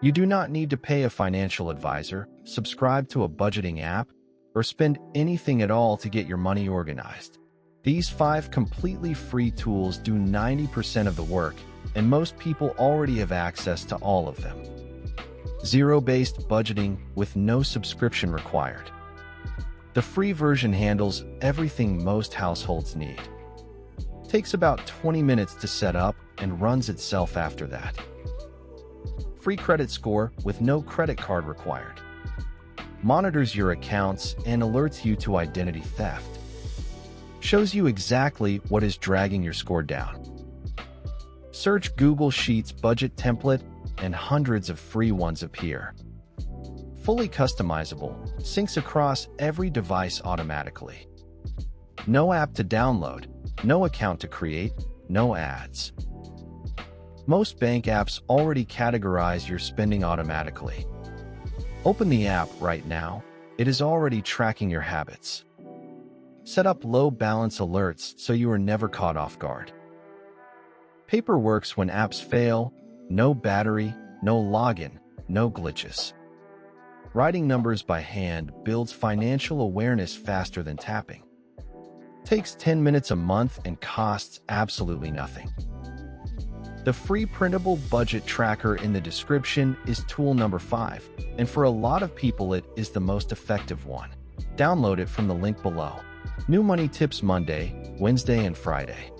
You do not need to pay a financial advisor, subscribe to a budgeting app, or spend anything at all to get your money organized. These 5 completely free tools do 90% of the work, and most people already have access to all of them. Zero-based budgeting with no subscription required. The free version handles everything most households need. Takes about 20 minutes to set up and runs itself after that. Free credit score with no credit card required. Monitors your accounts and alerts you to identity theft. Shows you exactly what is dragging your score down. Search Google Sheets budget template and hundreds of free ones appear. Fully customizable, syncs across every device automatically. No app to download, no account to create, no ads. Most bank apps already categorize your spending automatically. Open the app right now. It is already tracking your habits. Set up low balance alerts so you are never caught off guard. Paper works when apps fail. No battery, no login, no glitches. Writing numbers by hand builds financial awareness faster than tapping. Takes 10 minutes a month and costs absolutely nothing. The free printable budget tracker in the description is tool number 5, and for a lot of people it is the most effective one. Download it from the link below. New money tips Monday, Wednesday, and Friday.